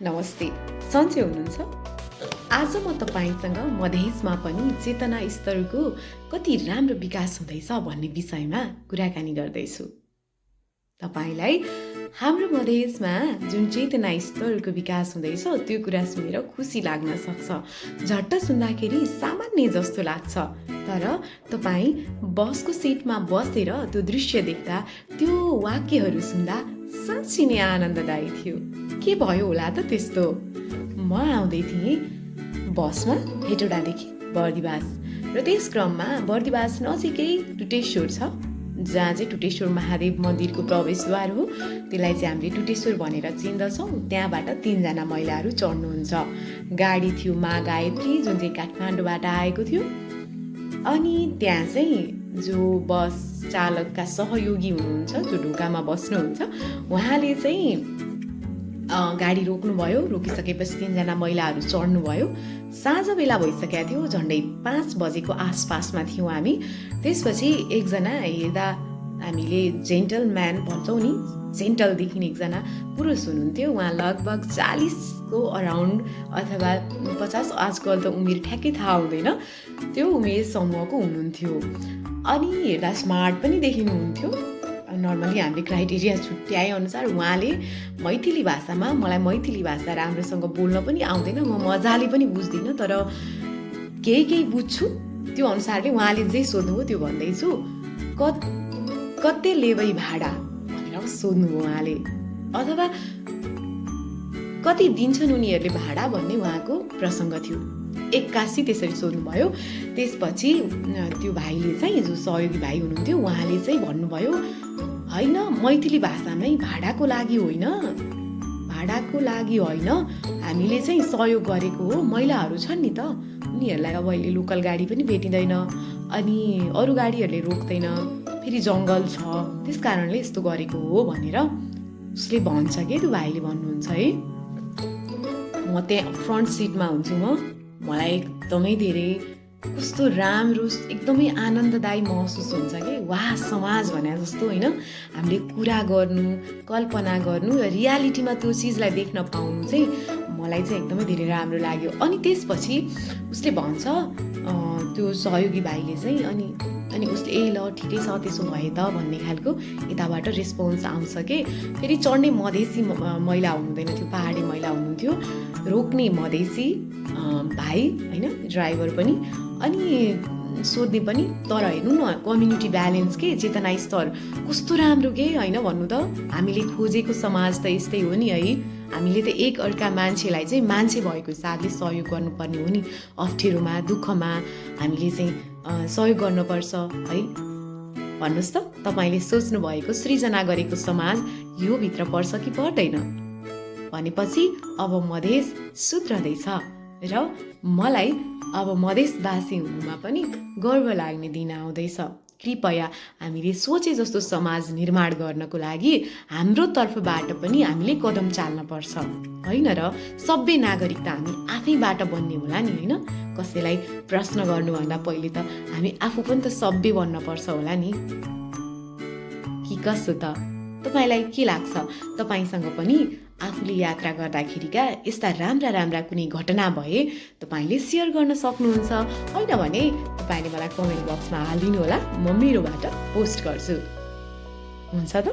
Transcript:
नमस्ते, सन्चै हुनुहुन्छ? आज म तपाईँसँग मधेसमा पनि चेतना स्तरको कति राम्रो विकास हुँदैछ भन्ने विषयमा कुराकानी गर्दैछु। तपाईँलाई हाम्रो मधेसमा जुन चेतना स्तरको विकास हुँदैछ त्यो कुरा सुनेर खुसी लाग्न सक्छ। झट्ट सुन्दाखेरि सामान्य जस्तो लाग्छ, तर तपाईँ बसको सिटमा बसेर त्यो दृश्य देख्दा, त्यो वाक्यहरू सुन्दा साँच्चै नै आनन्ददायी थियो। के भयो होला त त्यस्तो? म आउँदै थिएँ बसमा हेटौडादेखि बर्दिवास र त्यस क्रममा बर्दिवास नजिकै टुटेश्वर छ, जहाँ चाहिँ टुटेश्वर महादेव मन्दिरको प्रवेशद्वार हो। त्यसलाई चाहिँ हामीले टुटेश्वर भनेर चिन्दछौँ। त्यहाँबाट 3 जना महिलाहरू चढ्नुहुन्छ। गाडी थियो मा गायत्री, जुन चाहिँ काठमाडौँबाट आएको थियो। अनि त्यहाँ चाहिँ जो बस चालकका सहयोगी हुनुहुन्छ, जो ढोकामा बस्नुहुन्छ, उहाँले चाहिँ गाडी रोक्नुभयो। रोकिसकेपछि 3 जना महिलाहरू चढ्नुभयो। साँझ बेला भइसकेको थियो, झन्डै 5 बजेको आसपासमा थियौँ हामी। त्यसपछि एकजना हेर्दा हामीले जेन्टलम्यान भन्छौँ नि, जेन्टल देखिने एकजना पुरुष हुनुहुन्थ्यो। उहाँ लगभग 40को अराउन्ड अथवा 50, आजकल त उमेर ठ्याक्कै थाहा हुँदैन, त्यो उमेर समूहको हुनुहुन्थ्यो। अनि हेर्दा स्मार्ट पनि देखिनुहुन्थ्यो। नर्मली हामीले क्राइटेरिया छुट्याए अनुसार उहाँले मैथिली भाषामा, मलाई मैथिली भाषा राम्रोसँग बोल्न पनि आउँदैन, म मजाले पनि बुझ्दिनँ, तर केही बुझ्छु। त्यो अनुसारले उहाँले जे सोध्नुभयो त्यो भन्दैछु। कति लेबै भाडा भनेर सोध्नुभयो उहाँले, अथवा कति दिन्छन् उनीहरूले भाडा भन्ने उहाँको प्रसङ्ग थियो। 81 त्यसरी सोध्नुभयो। त्यसपछि त्यो भाइले चाहिँ, जो सहयोगी भाइ हुनुहुन्थ्यो, उहाँले चाहिँ भन्नुभयो, होइन मैथिली भाषामै भाडाको लागि होइन, हामीले चाहिँ सहयोग गरेको हो। महिलाहरू छन् नि त, उनीहरूलाई अब अहिले लोकल गाडी पनि भेटिँदैन, अनि अरू गाडीहरूले रोक्दैन, फेरि जङ्गल छ, त्यस कारणले यस्तो गरेको हो भनेर उसले भन्छ के, त्यो भाइले भन्नुहुन्छ है। म त्यहाँ फ्रन्ट सिटमा हुन्छु, मलाई एकदमै धेरै कस्तो राम्रो, एकदमै आनन्ददायी महसुस हुन्छ कि वाह, समाज भने जस्तो होइन, हामीले कुरा गर्नु, कल्पना गर्नु र रियालिटीमा त्यो चिजलाई देख्न पाउनु चाहिँ मलाई चाहिँ एकदमै धेरै राम्रो लाग्यो। अनि त्यसपछि उसले भन्छ, त्यो सहयोगी भाइले चाहिँ, अनि उसले ल ठिकै छ त्यसो भए त भन्ने खालको यताबाट रेस्पोन्स आउँछ कि। फेरि चढ्ने मधेसी महिला हुनुहुँदैन थियो, पहाडी महिला हुनुहुन्थ्यो, रोक्ने मधेसी भाइ होइन, ड्राइभर पनि, अनि सोध्ने पनि। तर हेर्नु न, कम्युनिटी ब्यालेन्स के, चेतना स्तर कस्तो राम्रो के होइन भन्नु त। हामीले खोजेको समाज त यस्तै हो नि है। हामीले त एक अर्का मान्छेलाई चाहिँ मान्छे भएको हिसाबले सहयोग गर्नुपर्ने हो नि। अप्ठ्यारोमा, दुःखमा हामीले चाहिँ सहयोग गर्नुपर्छ है। भन्नुहोस् त, तपाईँले सोच्नु भएको, सृजना गरेको समाज यो भित्र पर्छ कि पर्दैन? भनेपछि अब मधेस सुध्रदैछ र मलाई अब मधेसवासी हुनुमा पनि गर्व लाग्ने दिन आउँदैछ। कृपया हामीले सोचे जस्तो समाज निर्माण गर्नको लागि हाम्रो तर्फबाट पनि हामीले कदम चाल्नुपर्छ होइन र? सभ्य नागरिक त हामी आफैबाट बन्ने होला नि होइन? कसैलाई प्रश्न गर्नुभन्दा पहिले त हामी आफू पनि त सभ्य बन्नुपर्छ होला नि, कि कसो त? तपाईँलाई के लाग्छ? तपाईँसँग पनि आफूले यात्रा गर्दाखेरिका यस्ता राम्रा कुनै घटना भए तपाईँले सेयर गर्न सक्नुहुन्छ। होइन भने तपाईँले मलाई कमेन्ट बक्समा हालिदिनु होला, म मेरोबाट पोस्ट गर्छु। हुन्छ त?